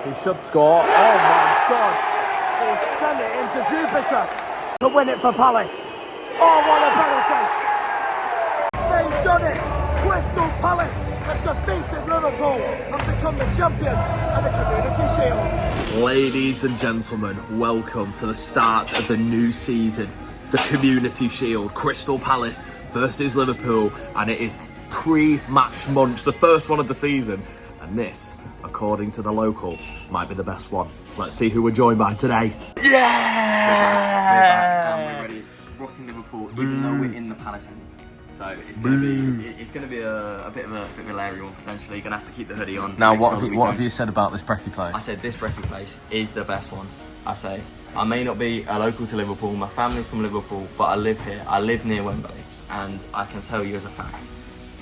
He should score. Oh my God! He sent it into Jupiter to win it for Palace. Oh, what a penalty! They've done it! Crystal Palace have defeated Liverpool and become the champions of the Community Shield. Ladies and gentlemen, welcome to the start of the new season. The Community Shield, Crystal Palace versus Liverpool, and it is pre-match munch, the first one of the season. And this, according to the local, might be the best one. Let's see who we're joined by today. Yeah! We're back and we're ready. Rocking Liverpool, even though we're in the Palace end. So it's going to be a bit of a Larry one potentially. You're going to have to keep the hoodie on. Now, what have you said about this brekkie place? I said this brekkie place is the best one. I may not be a local to Liverpool, my family's from Liverpool, but I live here. I live near Wembley, and I can tell you as a fact,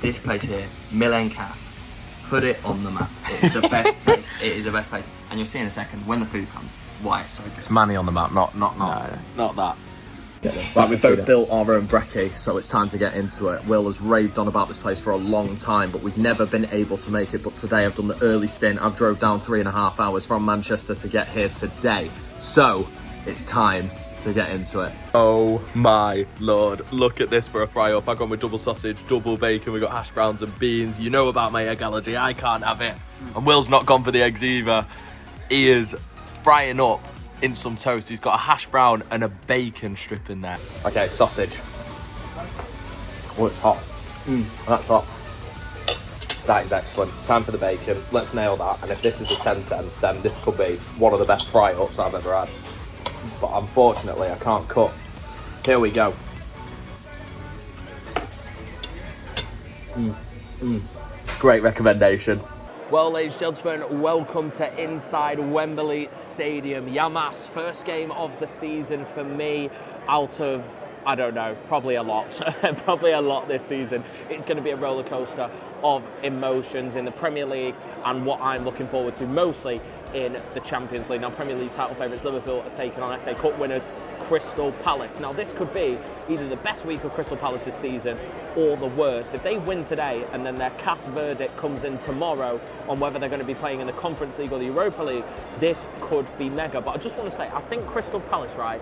this place here, Milan Calf, put it on the map. It's the best place. It is the best place, and you'll see in a second when the food comes why it's so good. It's Manny on the map, not that. Right, we've both built our own brekkie, so it's time to get into it. Will has raved on about this place for a long time, but we've never been able to make it. But today I've done the early stint. I've drove down 3.5 hours from Manchester to get here today. So it's time to get into it. Oh my Lord, look at this for a fry up. I've gone with double sausage, double bacon, we've got hash browns and beans. You know about my egg allergy, I can't have it. And Will's not gone for the eggs either. He is frying up in some toast. He's got a hash brown and a bacon strip in there. Okay, sausage. Oh, it's hot. That's hot. That is excellent. Time for the bacon. Let's nail that. And if this is a 10-10, then this could be one of the best fry-ups I've ever had. But unfortunately, I can't cut. Here we go. Great recommendation. Well, ladies and gentlemen, welcome to inside Wembley Stadium. Yamas, first game of the season for me out of, I don't know, probably a lot. Probably a lot this season. It's going to be a roller coaster of emotions in the Premier League and what I'm looking forward to mostly in the Champions League. Now, Premier League title favourites Liverpool are taking on FA Cup winners Crystal Palace. Now, this could be either the best week of Crystal Palace this season or the worst. If they win today and then their cast verdict comes in tomorrow on whether they're going to be playing in the Conference League or the Europa League, this could be mega. But I just want to say, I think Crystal Palace, right,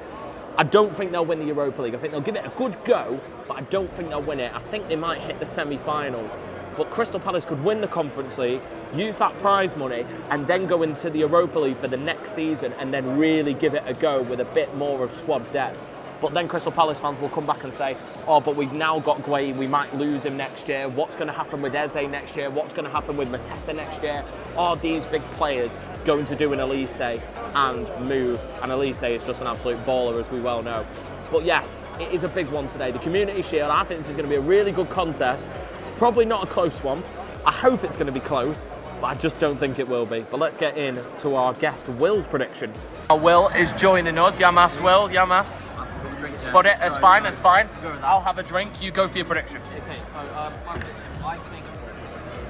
I don't think they'll win the Europa League. I think they'll give it a good go, but I don't think they'll win it. I think they might hit the semi-finals. But Crystal Palace could win the Conference League, use that prize money, and then go into the Europa League for the next season and then really give it a go with a bit more of squad depth. But then Crystal Palace fans will come back and say, oh, but we've now got Gueye, we might lose him next year. What's going to happen with Eze next year? What's going to happen with Mateta next year? Are these big players going to do an Elise and move? And Elise is just an absolute baller, as we well know. But yes, it is a big one today. The Community Shield, I think this is going to be a really good contest. Probably not a close one. I hope it's going to be close, but I just don't think it will be. But let's get in to our guest Will's prediction. Will is joining us. Yamas, Will, Yamas. Spot it, that's fine, that's fine. I'll have a drink, you go for your prediction. Okay, so my prediction, I think,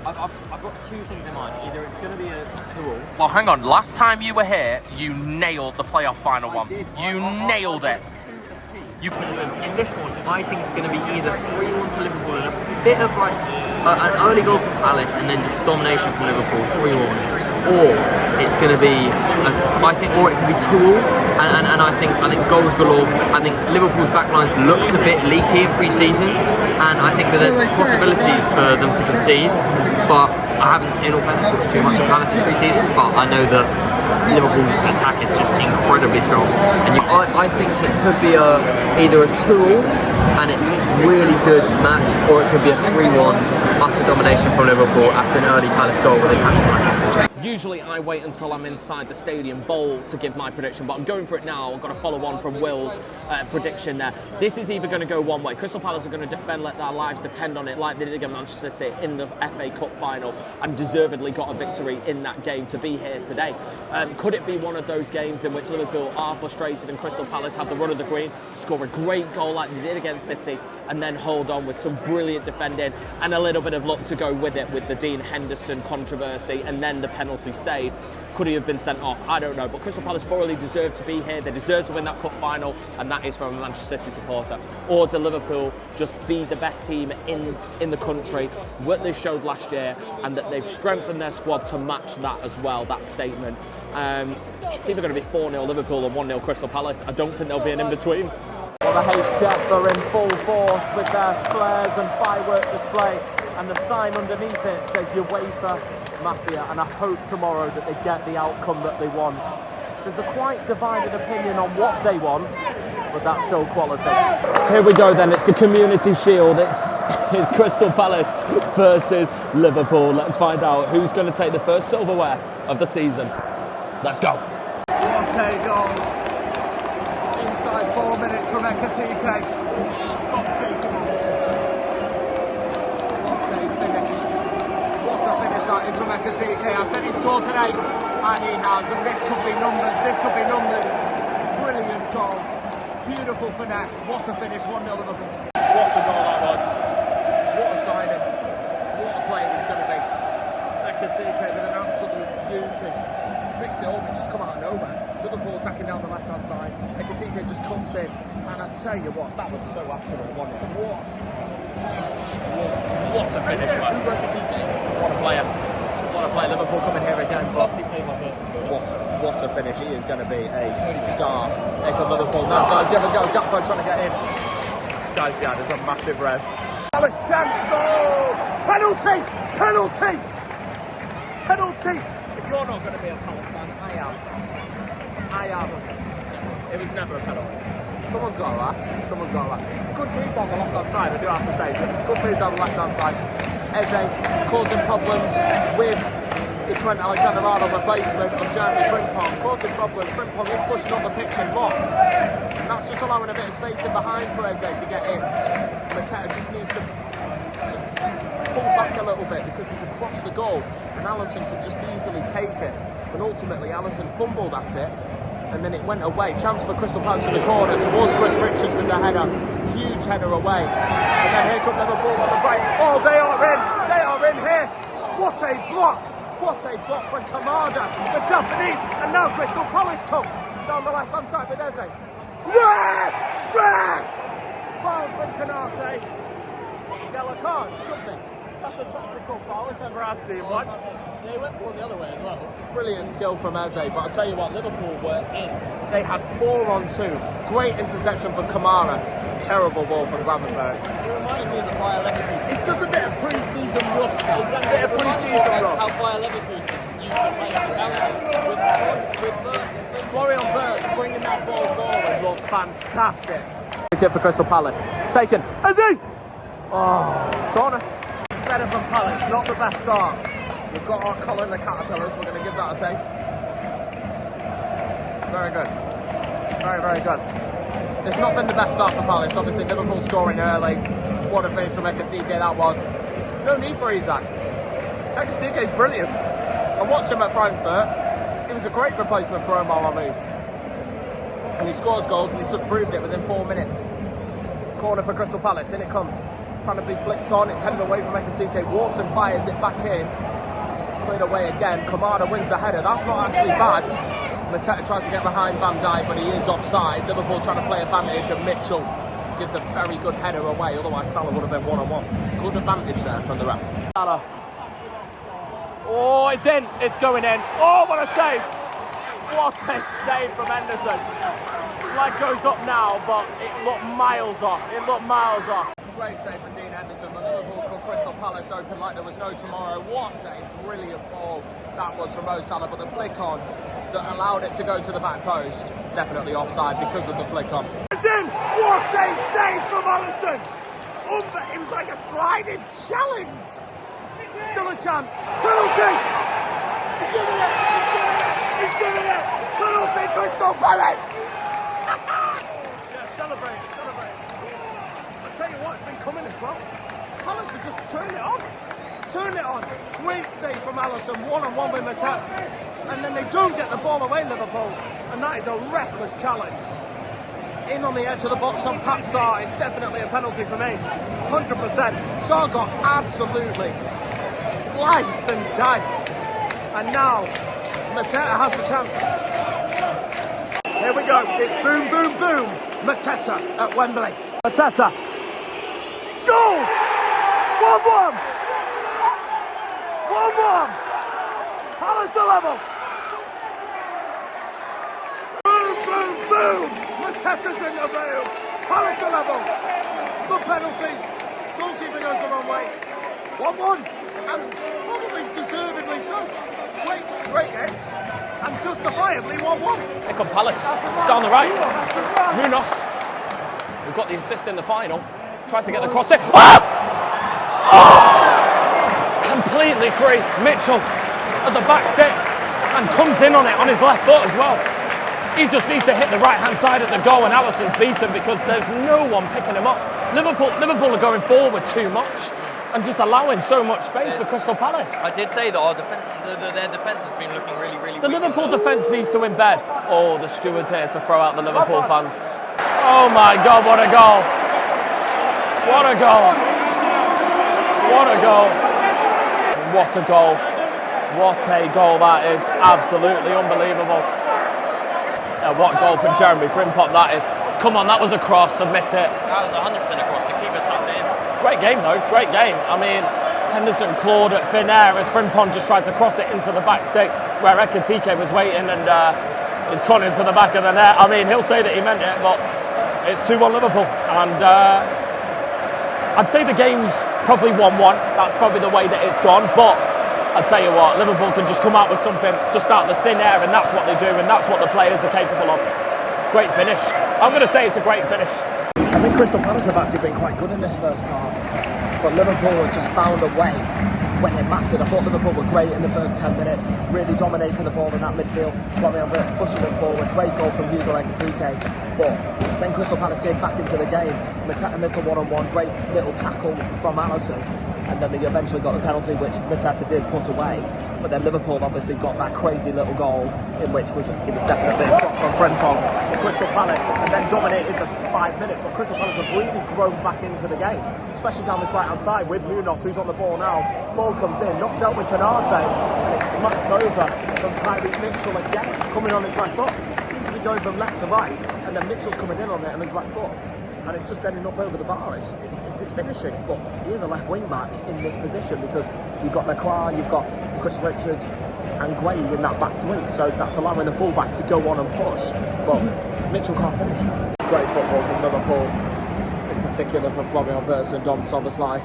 I've got two things in mind. Either it's going to be a 2-2. Well, hang on, last time you were here, you nailed the playoff final one. You nailed it. In this one, I think it's going to be either 3-1 to Liverpool and a bit of like an early goal from Palace and then just domination from Liverpool, 3-1. Or it's going to be, or it could be 2-2, and I think goals galore. I think Liverpool's backlines looked a bit leaky in pre-season, and I think that there's possibilities for them to concede. But I haven't, in all fairness, watched too much of Palace's pre-season, but I know that Liverpool's attack is just incredibly strong. And I think it could be either a 2-2 and it's a really good match, or it could be a 3-1 utter domination from Liverpool after an early Palace goal with a catch. Usually I wait until I'm inside the stadium bowl to give my prediction, but I'm going for it now. I've got to follow on from Will's prediction there. This is either going to go one way. Crystal Palace are going to defend, let their lives depend on it, like they did against Manchester City in the FA Cup final, and deservedly got a victory in that game to be here today. Could it be one of those games in which Liverpool are frustrated and Crystal Palace have the run of the green, score a great goal like they did against City, and then hold on with some brilliant defending and a little bit of luck to go with it, with the Dean Henderson controversy and then the penalty save. Could he have been sent off? I don't know, but Crystal Palace thoroughly deserve to be here. They deserve to win that cup final, and that is from a Manchester City supporter. Or do Liverpool just be the best team in the country, what they showed last year, and that they've strengthened their squad to match that as well, that statement. It's either going to be 4-0 Liverpool or 1-0 Crystal Palace. I don't think there'll be an in-between. Well, the HF are in full force with their flares and firework display, and the sign underneath it says UEFA Mafia, and I hope tomorrow that they get the outcome that they want. There's a quite divided opinion on what they want, but that's still quality. Here we go then, it's the Community Shield. It's Crystal Palace versus Liverpool. Let's find out who's going to take the first silverware of the season. Let's go. What a goal. Inside 4 minutes from Ekatike. Stop shaking. What a finish. What a finish that is from Ekatike. I said he'd score today, and he has. And this could be numbers. This could be numbers. Brilliant goal. Beautiful finesse. What a finish. 1-0 Liverpool. What a goal that was. What a signing. What a player he's going to be. Ekatike with an absolute beauty. Picks it up and just come out of nowhere. Liverpool attacking down the left-hand side. Ekatike just comes in, and I tell you what, that was so accurate, wasn't it? What a finish, man. What a player. What a player. Liverpool coming here again, but what a finish. He is going to be a star. Here come Liverpool. Now, so give a go. Gakpo trying to get in. Guys behind us are massive reds. Palace chance. Oh! Penalty! Penalty! Penalty! If you're not going to be a Palace fan, I am. It was never a penalty. Someone's got to ask. Good move down the left-hand side, I do have to say. Good move down the left-hand side. Eze causing problems with the Trent Alexander-Arnold replacement of Jeremy Frimpong. Causing problems. Frimpong is pushing up the pitch and locked. And that's just allowing a bit of space in behind for Eze to get in. Mateta just needs to pull back a little bit because he's across the goal, and Alisson could just easily take it. And ultimately, Alisson fumbled at it, and then it went away. Chance for Crystal Palace in the corner towards Chris Richards with the header. Huge header away. And then here come Liverpool on the break. Oh, they are in! They are in here! What a block! What a block from Kamada, the Japanese, and now Crystal Palace come down the left-hand side with Eze. Foul from Kanate. Yellow card, should be. That's a tactical foul if ever I've seen one. Yeah, he went for one the other way as well. Brilliant skill from Eze, but I'll tell you what, Liverpool were in. They had 4-on-2. Great interception from Kamara. Terrible ball from Gravenberg. It reminds me of the Bayer Leverkusen. It's just a bit of pre-season rust. A bit of pre-season rust. How Bayer Leverkusen used to play with Wirtz. Florian Wirtz bringing that ball forward looked fantastic. Kick for Crystal Palace. Taken. Eze! Oh, corner. It's better from Palace, not the best start. We've got our Colin the Caterpillars, we're going to give that a taste. Very good. Very, very good. It's not been the best start for Palace. Obviously, Liverpool scoring early. What a finish from Ekatike that was. No need for Isak. Ekatike is brilliant. I watched him at Frankfurt. He was a great replacement for Omar Mamouche. And he scores goals, and he's just proved it within 4 minutes. Corner for Crystal Palace, in it comes. Trying to be flicked on, it's headed away from Ekatike. Wharton fires it back in. It's cleared away again. Kamada wins the header. That's not actually bad. Mateta tries to get behind Van Dijk, but he is offside. Liverpool trying to play advantage, and Mitchell gives a very good header away. Otherwise, Salah would have been one-on-one. Good advantage there from the ref. Salah. Oh, it's in. It's going in. Oh, what a save. What a save from Henderson. Leg goes up now, but it looked miles off. Great save from Dean Henderson, but Liverpool cut Crystal Palace open like there was no tomorrow. What a brilliant ball that was from Mo Salah, but the flick on that allowed it to go to the back post, definitely offside because of the flick on. Alisson! What a save from Alisson! It was like a sliding challenge! Still a chance. Penalty! He's giving it! He's giving it! Penalty Crystal Palace! Yeah, celebrate. I'll tell you what's been coming as well. Palace have just turned it on. Great save from Alisson, one-on-one with Mateta. And then they don't get the ball away, Liverpool. And that is a reckless challenge. in on the edge of the box on Pat Sarr. It's definitely a penalty for me, 100%. Sarr got absolutely sliced and diced, and now Mateta has the chance. Here we go, it's boom, boom, boom. Mateta at Wembley. Mateta. Goal! 1-1! 1-1! Palace are level! Boom, boom, boom! Mateta's in the room! Palace are level! Good penalty! Goalkeeper goes the wrong way. 1-1! And probably deservedly so. Great game. And justifiably 1-1. Here come Palace, down the right. Munoz, who got the assist in the final, tries to get the cross in. Oh! Completely free. Mitchell at the back stick and comes in on it on his left foot as well. He just needs to hit the right hand side of the goal, and Alisson's beaten because there's no one picking him up. Liverpool are going forward too much and just allowing so much space for Crystal Palace. I did say that our their defence has been looking really, really The weak. Liverpool defence needs to embed. Oh, the steward's here to throw out the Liverpool fans. Oh my God, what a goal. What a goal. What a goal. What a goal. What a goal that is. Absolutely unbelievable. What goal from Jeremy Frimpong that is. Come on, that was a cross, submit it. That was 100% a cross. The keeper tapped it in. Great game though, great game. I mean, Henderson clawed at thin air as Frimpong just tried to cross it into the back stick where Ekitike was waiting and is caught into the back of the net. I mean, he'll say that he meant it, but it's 2-1 Liverpool. And I'd say the game's probably 1-1. That's probably the way that it's gone. But I'll tell you what, Liverpool can just come out with something to start the thin air, and that's what they do, and that's what the players are capable of. Great finish. I'm going to say it's a great finish. I think Crystal Palace have actually been quite good in this first half, but Liverpool have just found a way when it mattered. I thought Liverpool were great in the first 10 minutes, really dominating the ball in that midfield. Florian Wirtz pushing them forward, great goal from Hugo Ekitike. But then Crystal Palace came back into the game. Mateta missed a one-on-one, great little tackle from Alisson, and then they eventually got the penalty, which Mateta did put away. But then Liverpool obviously got that crazy little goal, in which it was definitely a cross from Frimpong for Crystal Palace, and then dominated the 5 minutes. But Crystal Palace have really grown back into the game, especially down this right-hand side with Munoz, who's on the ball now. Ball comes in, not dealt with Canate, and it's smacked over from Tyreek Mitchell again, coming on his left foot. Seems to be going from left to right, and then Mitchell's coming in on it on his left foot. And it's just ending up over the bar. It's his finishing, but he is a left wing back in this position because you've got Lacroix, you've got Chris Richards and Gueye in that back three, so that's allowing the fullbacks to go on and push, but Mitchell can't finish. It's great football from Liverpool, in particular from Florian Wirtz and Dom Szoboszlai,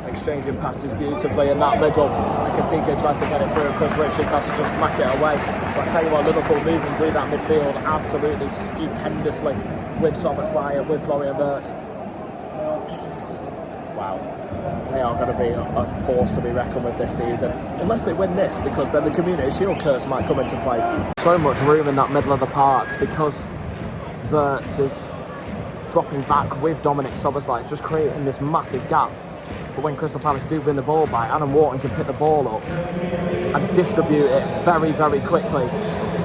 exchanging passes beautifully in that middle. Ekitike tries to get it through, and Chris Richards has to just smack it away. But I tell you what, Liverpool moving through that midfield absolutely stupendously with Szoboszlai and with Florian Wirtz. Wow. They are going to be a force to be reckoned with this season. Unless they win this, because then the Community Shield curse might come into play. So much room in that middle of the park because Wirtz is dropping back with Dominic Szoboszlai. It's just creating this massive gap. But when Crystal Palace do win the ball back, Adam Wharton can pick the ball up and distribute it very, very quickly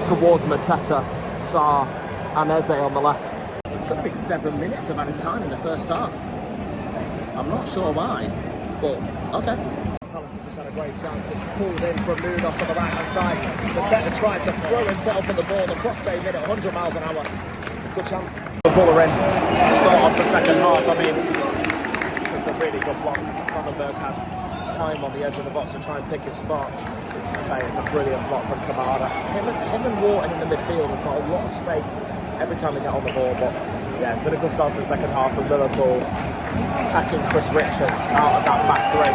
towards Mateta, Sarr and Eze on the left. It's going to be 7 minutes of added time in the first half. I'm not sure why, but okay. Palace have just had a great chance. It's pulled in from Munoz on the right hand side. Mateta tried to throw himself on the ball. The cross came in at 100 miles an hour. Good chance. The ball are in. Start off the second half. I mean, it's a really good block. Cronenberg had time on the edge of the box to try and pick his spot. I tell you, it's a brilliant block from Kamada. Him and Wharton in the midfield have got a lot of space every time they get on the ball, but yeah, it's been a good start to the second half from Liverpool, attacking Chris Richards out of that back three.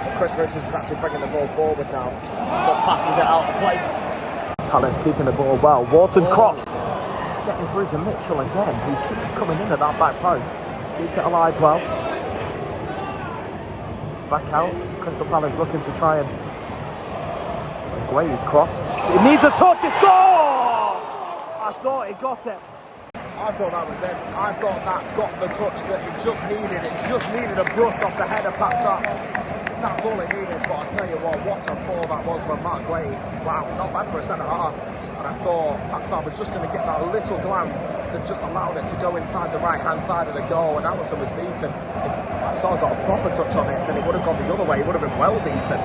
But Chris Richards is actually bringing the ball forward now, but passes it out the play. Palace keeping the ball well. Wharton's cross. It's getting through to Mitchell again, who keeps coming in at that back post. Keeps it alive well. Back out. Crystal Palace looking to try and Guaye's cross. It needs a touch. It's goal! I thought he got it. I thought that was it. I thought that got the touch that it just needed. It just needed a brush off the head of Pat Sarr. That's all it needed. But I tell you what a ball that was from Mark Guay. Wow, not bad for a centre half. And I thought Papsar was just going to get that little glance that just allowed it to go inside the right-hand side of the goal, and Alisson was beaten. If Papsar got a proper touch on it, then it would have gone the other way. It would have been well beaten.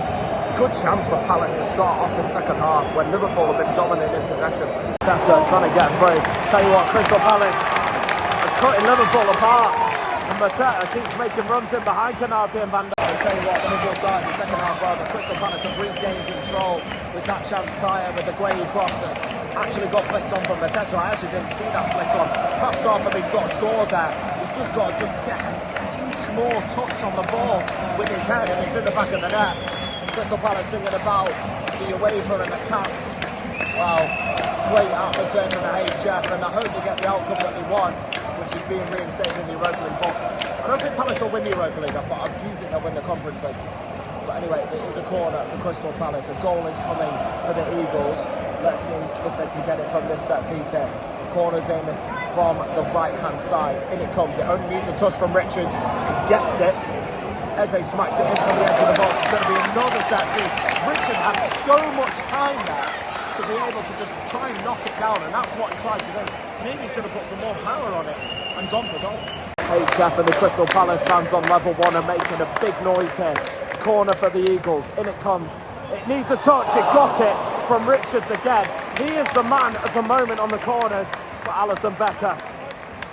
Good chance for Palace to start off the second half when Liverpool have been dominant in possession. Tata trying to get through. Tell you what, Crystal Palace are cutting Liverpool apart. And Mateta keeps making runs in behind Canati and Van Dijk. I'll tell you what, Liverpool side, the second half rather, Crystal Palace have regained control with that chance prior with the Guay cross that actually got flicked on from Mateta. I actually didn't see that flick on. Perhaps he's got scored there. He's just got to get an inch more touch on the ball with his head, and it's in the back of the net. Crystal Palace singing about the waiver and the cast. Wow, great atmosphere from the HF, and I hope they get the outcome that they want, which is being reinstated in the Europa League. But I don't think Palace will win the Europa League, but I do think they'll win the Conference League. But anyway, it is a corner for Crystal Palace. A goal is coming for the Eagles. Let's see if they can get it from this set piece here. Corner's in from the right-hand side. In it comes. It only needs a touch from Richards. He gets it. Eze smacks it in from the edge of the box. It's going to be another set piece. Richard had so much time there to be able to just try and knock it down, and that's what he tried to do. Maybe he should have put some more power on it and gone for goal. HF and the Crystal Palace fans on level one are making a big noise here. Corner for the Eagles. In it comes. It needs a touch. It got it from Richards again. He is the man at the moment on the corners for Alisson Becker.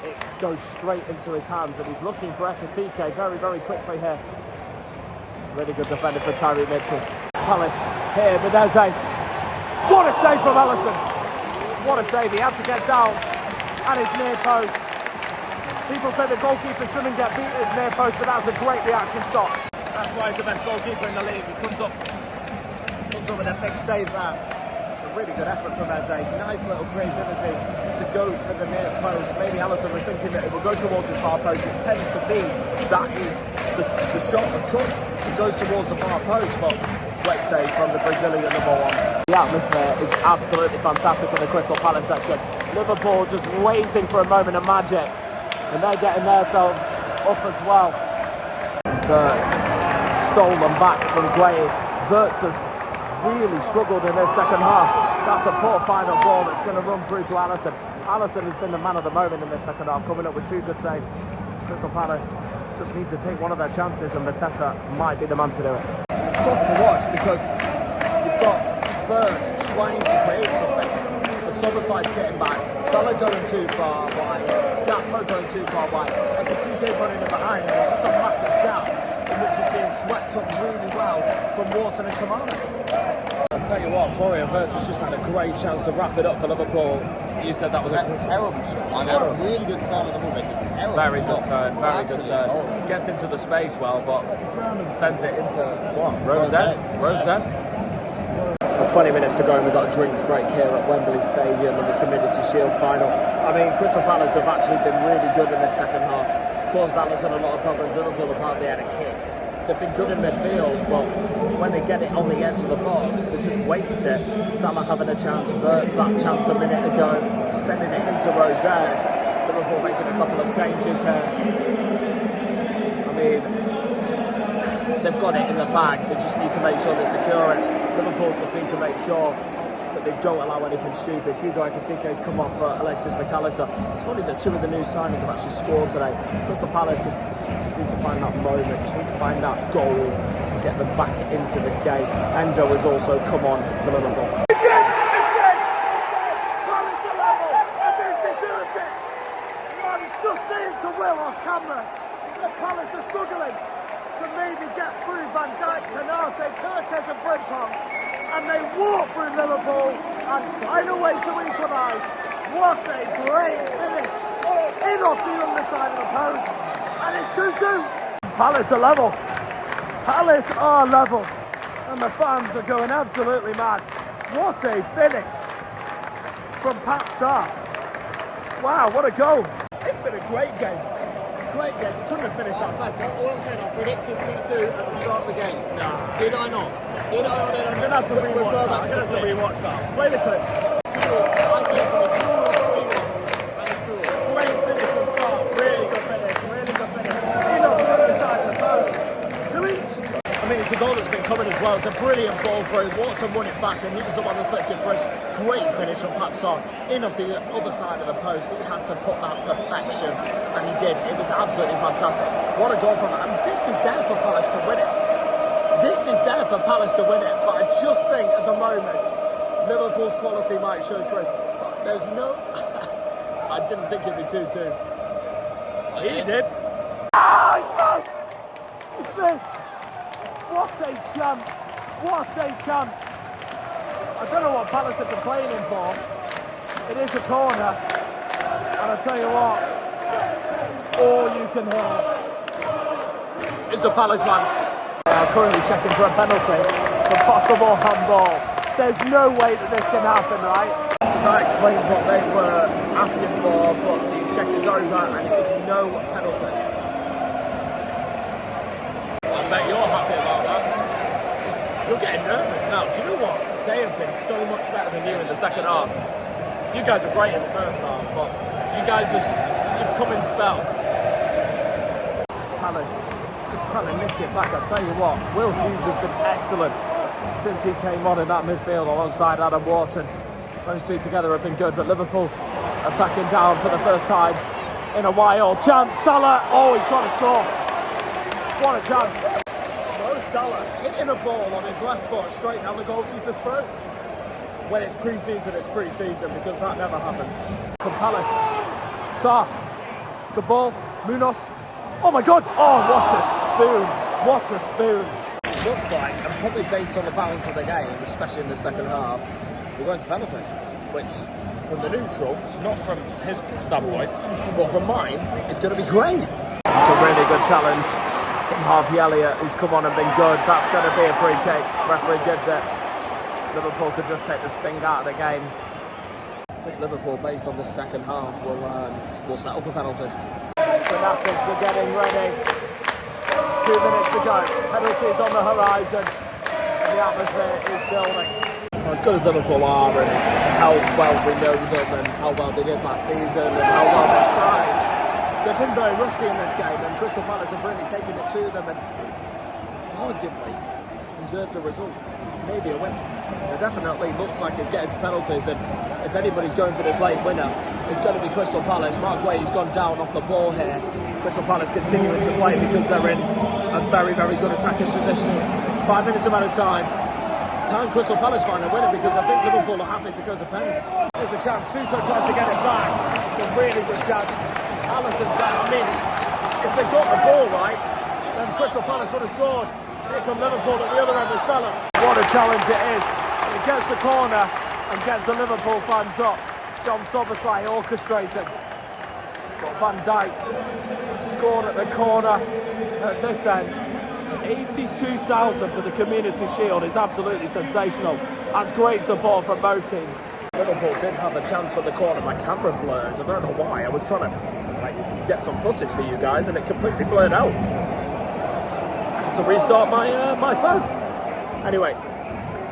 It goes straight into his hands, and he's looking for Ekitike very, very quickly here. Really good defender for Tyree Mitchell. Palace here with Eze. What a save from Alisson. What a save. He had to get down at his near post. People say the goalkeeper shouldn't get beat at his near post, but that's a great reaction stop. That's why he's the best goalkeeper in the league. He comes up with a big save there. It's a really good effort from Eze. Nice little creativity to go for the near post. Maybe Alisson was thinking that it will go towards his far post. It tends to be that is the shot of choice. It goes towards the far post, but great save from the Brazilian number one. The atmosphere is absolutely fantastic in the Crystal Palace section. Liverpool just waiting for a moment of magic, and they're getting themselves up as well. Wirtz stolen back from Guay. Wirtz has really struggled in this second half. That's a poor final ball that's going to run through to Alisson. Alisson has been the man of the moment in this second half, coming up with two good saves. Crystal Palace just need to take one of their chances, and Mateta might be the man to do it. It's tough to watch because you've got Wirtz trying to create something. It's almost like sitting back. Salah going too far wide, Gakpo going too far wide, and Ekitike running in behind, and there's just a massive gap in which is being swept up really well from Wharton and Kamara. I'll tell you what, Florian Wirtz has just had a great chance to wrap it up for Liverpool. You said that was a terrible shot. I know, really good turn at the moment. It's a terrible very shot. good turn, very good turn. Gets into the space well, but sends it into what? Rosette? 20 minutes to go, and we've got a drinks break here at Wembley Stadium in the Community Shield final. I mean, Crystal Palace have actually been really good in this second half. Caused Alisson a lot of problems. Liverpool apparently had a kick. They've been good in midfield, but when they get it on the edge of the box, they just waste it. Salah having a chance, Wirtz that chance a minute ago, sending it into Rosette. Liverpool making a couple of changes here. I mean, they've got it in the bag. They just need to make sure they secure it. Liverpool just need to make sure that they don't allow anything stupid. Hugo Ekitike's come off for Alexis McAllister. It's funny that two of the new signings have actually scored today. Crystal Palace just need to find that moment, just need to find that goal to get them back into this game. Endo has also come on for Liverpool. It's in! Palace are level, and they've deserved it. I was just saying to Will off camera that Palace are struggling to maybe get through Van Dijk, Canate, Kirkes and Frimpong, and they walk through Liverpool and find a way to equalise. What a great finish! In off the underside of the post, and it's 2-2. Palace are level. Palace are level, and the fans are going absolutely mad. What a finish from Papsar. Wow, what a goal. It's been a great game. Great game. Couldn't have finished that better. All I'm saying, I predicted 2-2 at the start of the game. Nah. Did I not? Did I or did I not? I'm going to have to rewatch that. I'm going to have to rewatch that. Play the clip. I said from a draw to 3-1. And a draw. Great finish from Salah. Really good finish. Really good finish. In off the other side of the post. 2 each. I mean, it's a goal that's been coming as well It's a brilliant ball through. Watson won it back, and he was the one that slipped it through. Great finish on Patson. In off the other side of the post, he had to put that perfection, and he did. It was absolutely fantastic. What a goal from that. And this is there for Palace to win it. This is there for Palace to win it. But I just think at the moment, Liverpool's quality might show through. But there's no... I didn't think it'd be 2-2. He did. Ah, it's missed! It's missed! What a chance! What a chance! I don't know what Palace are complaining for. It is a corner, and I tell you what, all you can hear It's the Palace fans. They are currently checking for a penalty for possible handball. There's no way that this can happen, right? So that explains what they were asking for, but the check is over and it is no penalty. I bet you're happy about that. You're getting nervous now. Do you know what? They have been so much better than you in the second half. You guys are great in the first half, but you guys you've come in spell. Palace just trying to nick it back. I tell you what, Will Hughes has been excellent since he came on in that midfield alongside Adam Wharton. Those two together have been good, but Liverpool attacking down for the first time in a while. Chance, Salah, oh, he's got to score. What a chance. Mo Salah hitting a ball on his left foot straight down the goalkeeper's throat. When it's pre-season, it's pre-season, because that never happens. From Palace, Sarr, good ball, Munoz. Oh my God, oh, what a spoon. Looks like, and probably based on the balance of the game, especially in the second half, we're going to penalties, which from the neutral, not from his standpoint, but from mine, it's going to be great. That's a really good challenge from Harvey Elliott, who's come on and been good. That's going to be a free kick. Referee gives it. Liverpool could just take the sting out of the game. I think Liverpool, based on the second half, will settle for penalties. Fanatics are getting ready. 2 minutes to go. Penalties on the horizon. And the atmosphere is building. As good as Liverpool are, and how well we know them, and how well they did last season, and how well they signed, they've been very rusty in this game, and Crystal Palace have really taken it to them, and arguably deserved a result, maybe a win. It definitely looks like it's getting to penalties, and if anybody's going for this late winner, it's going to be Crystal Palace. Mark Guehi's gone down off the ball here. Crystal Palace continuing to play because they're in a very, very good attacking position. 5 minutes amount of time. Can Crystal Palace find a winner? Because I think Liverpool are happy to go to pens. There's a chance. Suso tries to get it back. It's a really good chance. Alisson's there. I mean, if they got the ball right, then Crystal Palace would have scored. Here come Liverpool at the other end with Salah. What a challenge it is. It gets the corner and gets the Liverpool fans up. John Sobersley orchestrating. It's got Van Dijk scored at the corner at this end. 82,000 for the Community Shield is absolutely sensational. That's great support from both teams. Liverpool did have a chance at the corner. My camera blurred. I don't know why. I was trying to get some footage for you guys, and it completely blurred out. I had to restart my phone. Anyway,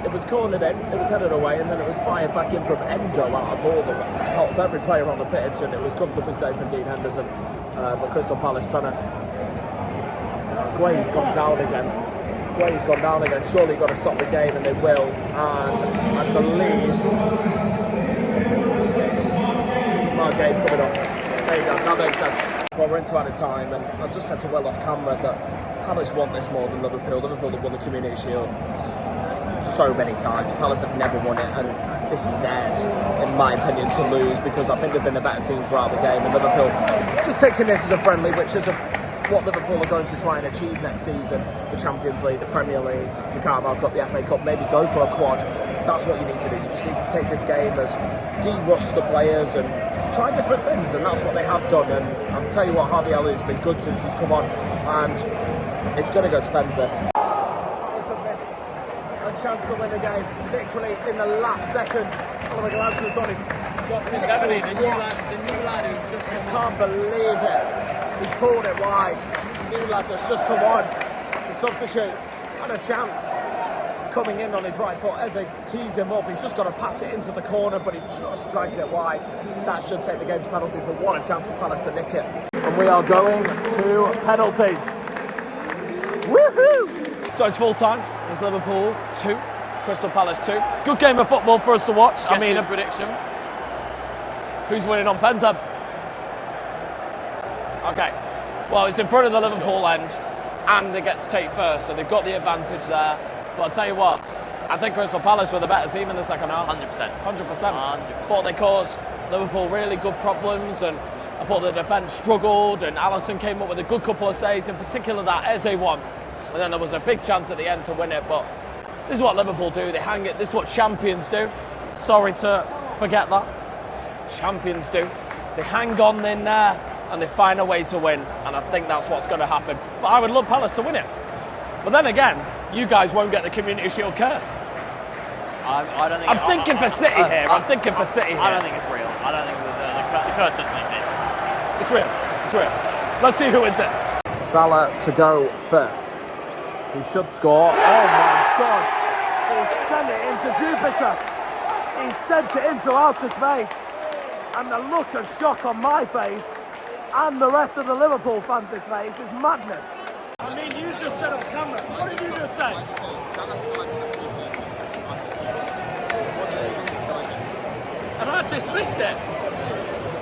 it was cornered in, it was headed away, and then it was fired back in from Endo out of every player on the pitch, and it was comfortably safe from Dean Henderson. But Crystal Palace trying to... Guehi's gone down again. Surely got to stop the game, and they will. And I believe Mark Guehi's coming off. There you go, that makes sense. Well, we're into added time, and I just said to Will off camera that Palace want this more than Liverpool. Liverpool have won the Community Shield so many times. Palace have never won it, and this is theirs, in my opinion, to lose, because I think they've been the better team throughout the game, and Liverpool just taking this as a friendly, which is what Liverpool are going to try and achieve next season. The Champions League, the Premier League, the Carabao Cup, the FA Cup, maybe go for a quad. That's what you need to do. You just need to take this game as de-rust the players and try different things, and that's what they have done. And I'll tell you what, Harvey Elliott's been good since he's come on, and it's going to go to pens this. Alisson missed a chance to win the game, literally in the last second. Oliver Glasner's on his The new lad who's just come on. can't believe it. He's pulled it wide. The new lad that's just come on. The substitute had a chance coming in on his right foot. As they tease him up, he's just got to pass it into the corner, but he just drags it wide. That should take the game to penalties, but what a chance for Palace to nick it. And we are going to penalties. Woohoo! So it's full time. It's Liverpool 2, Crystal Palace 2. Good game of football for us to watch. I mean, a prediction. Who's winning on Penta? Okay. Well, it's in front of the Liverpool end, and they get to take first, so they've got the advantage there. But I'll tell you what, I think Crystal Palace were the better team in the second half. 100%. 100%. Thought they caused Liverpool really good problems, and I thought the defence struggled, and Alisson came up with a good couple of saves, in particular that Eze one. And then there was a big chance at the end to win it, but this is what Liverpool do. They hang it. This is what champions do. Sorry to forget that. Champions do. They hang on in there, and they find a way to win, and I think that's what's going to happen. But I would love Palace to win it. But then again, you guys won't get the Community Shield curse. I don't think. I'm thinking for City here. I'm thinking for City here. I don't think it's real. I don't think the curse doesn't exist. It's real. It's real. Let's see who wins it. Salah to go first. He should score. Oh my God! He sent it into Jupiter. He sent it into outer space. And the look of shock on my face and the rest of the Liverpool fans' face is madness. I mean, you just said on camera. What did you just say? And I dismissed it.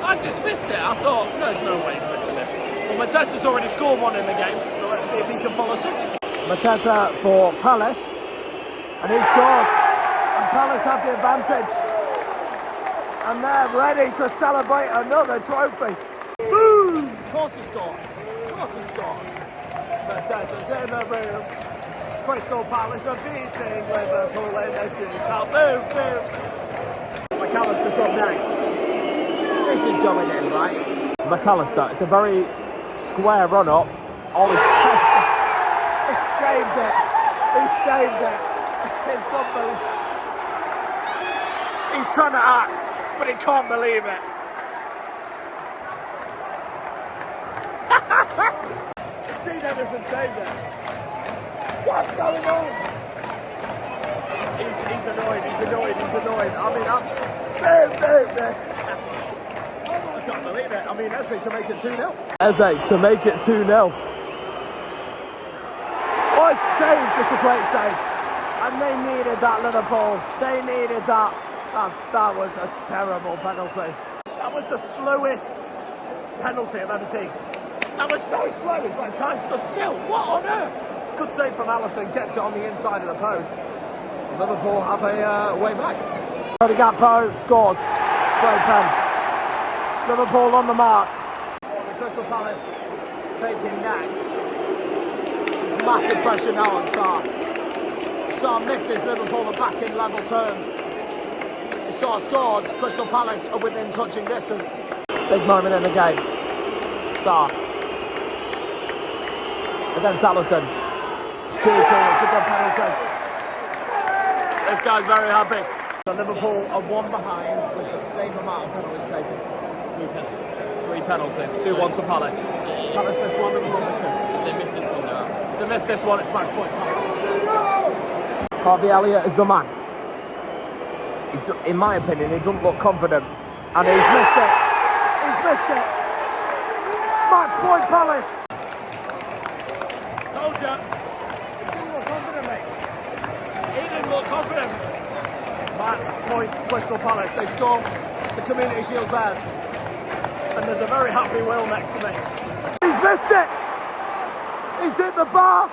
I thought, there's no way he's missing this. Well, Mateta's already scored one in the game, so let's see if he can follow suit. Mateta for Palace, and he scores. And Palace have the advantage. And they're ready to celebrate another trophy. Boom! Of course he scores. Mateta's in the room. Crystal Palace are beating Liverpool in the shootout. Boom, boom. McAllister's up next. This is going in, right? McAllister, it's a very square run-up. Oh, he saved it. He saved it. It's unbelievable. He's trying to act, but he can't believe it. Dino doesn't save it. What's going on? He's annoyed. I mean, I can't believe it. I mean, Eze to make it 2-0. Eze to make it 2-0. Oh, it's saved. It's a great save. And they needed that, Liverpool. They needed that. That was a terrible penalty. That was the slowest penalty I've ever seen. That was so slow. It's like time stood still. What on earth? Good save from Alisson. Gets it on the inside of the post. Liverpool have a way back. The Gakpo scores. Great pen. Liverpool on the mark. The Crystal Palace taking next. There's massive pressure now on Sarr. Sarr misses. Liverpool are back in level terms. Sarr scores. Crystal Palace are within touching distance. Big moment in the game. Sarr against Alisson. It's cheeky. It's a good penalty. This guy's very happy. So Liverpool are one behind with the same amount of penalties taken. 3 penalties. 2-1 to Palace. Palace missed one, Liverpool missed 2. If they miss this one, they're out. If they miss this one, it's match point. Harvey Elliott is the man. In my opinion, he doesn't look confident. And he's missed it. Match point, Palace. Told you. He didn't look confident, mate. He didn't look confident. Match point, Crystal Palace. They score. The Community Shield's theirs. And there's a very happy Will next to me. He's missed it! He's hit the bar!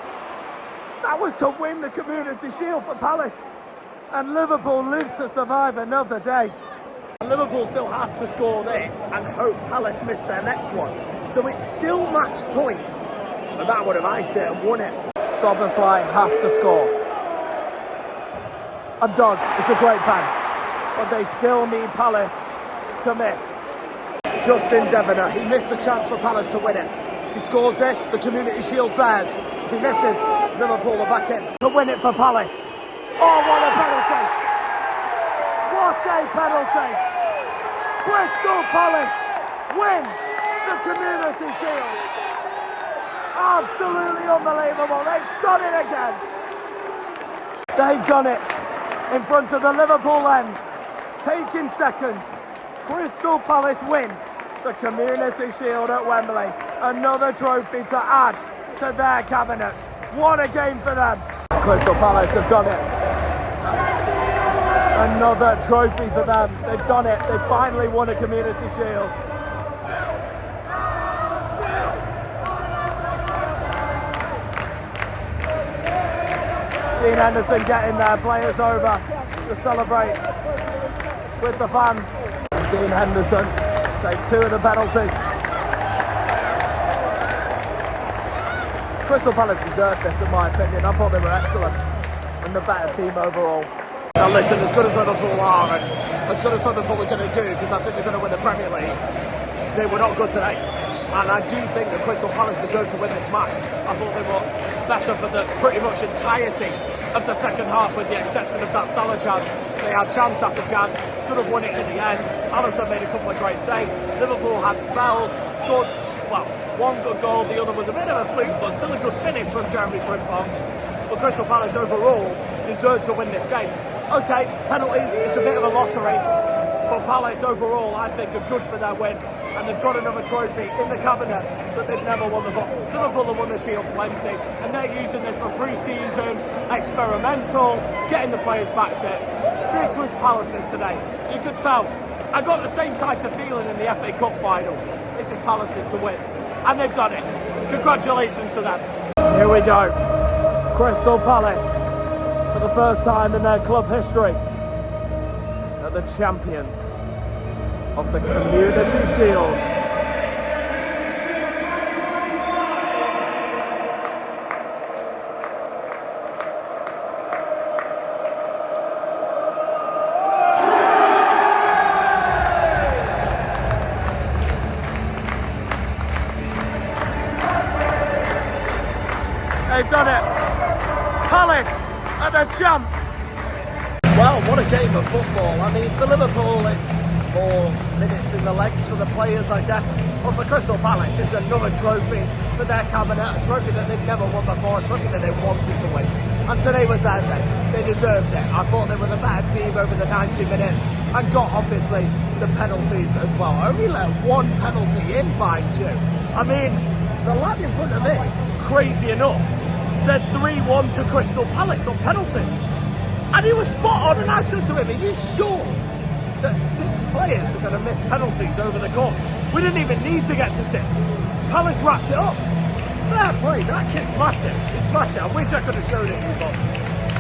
That was to win the Community Shield for Palace. And Liverpool live to survive another day. And Liverpool still have to score this and hope Palace miss their next one. So it's still match point. But that would have iced it and won it. Soberslai has to score. And does. It's a great pen. But they still need Palace to miss. Justin Devener, he missed a chance for Palace to win it. If he scores this, the Community Shield's theirs. If he misses, Liverpool are back in. To win it for Palace. Oh, what a penalty! What a penalty! Crystal Palace win the Community Shield. Absolutely unbelievable. They've done it again. They've done it in front of the Liverpool end. Taking second. Crystal Palace win the Community Shield at Wembley. Another trophy to add to their cabinet. What a game for them. Crystal Palace have done it. Another trophy for them. They've done it. They've finally won a Community Shield. Dean Henderson getting their players over to celebrate with the fans. And Dean Henderson saved 2 of the penalties. Crystal Palace deserved this, in my opinion. I thought they were excellent and the better team overall. Now listen, as good as Liverpool are and as good as Liverpool are going to do, because I think they're going to win the Premier League, they were not good today. And I do think that Crystal Palace deserved to win this match. I thought they were better for the pretty much entirety of the second half, with the exception of that Salah chance. They had chance after chance, should have won it in the end. Alisson made a couple of great saves. Liverpool had spells, scored, well, one good goal, the other was a bit of a fluke, but still a good finish from Jeremy Frimpong. But Crystal Palace overall deserved to win this game. Okay, penalties, it's a bit of a lottery, but Palace overall, I think, are good for their win, and they've got another trophy in the cabinet that they've never won before. Liverpool have won the Shield plenty, and they're using this for pre-season, experimental, getting the players back fit. This was Palace's today. You could tell. I got the same type of feeling in the FA Cup final. This is Palace's to win, and they've done it. Congratulations to them. Here we go. Crystal Palace, for the first time in their club history, are the champions of the Community Shield. They've done it. Palace are the champs. Well, what a game of football. I mean, for Liverpool, it's more minutes in the legs for the players, I guess. But for Crystal Palace, it's another trophy for their cabinet, a trophy that they've never won before, a trophy that they wanted to win. And today was their day. They deserved it. I thought they were the better team over the 90 minutes and got, obviously, the penalties as well. Only let one penalty in, mind you. I mean, the lad in front of me, crazy enough, said 3-1 to Crystal Palace on penalties. And he was spot on, and I said to him, are you sure that 6 players are going to miss penalties over the course? We didn't even need to get to 6. Palace wrapped it up. Fair play, that kid smashed it. He smashed it. I wish I could have showed it, but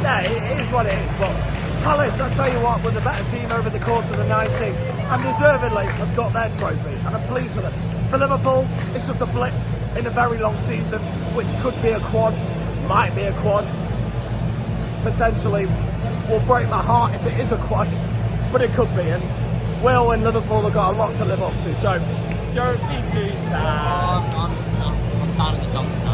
yeah, it is what it is. But Palace, I tell you what, were the better team over the course of the 90, and deservedly have got their trophy, and I'm pleased with it. For Liverpool, it's just a blip in a very long season, which could be a quad, might be a quad, potentially will break my heart if it is a quad, but it could be, and Will and Liverpool have got a lot to live up to, so don't be too sad. I'm down in the dumps.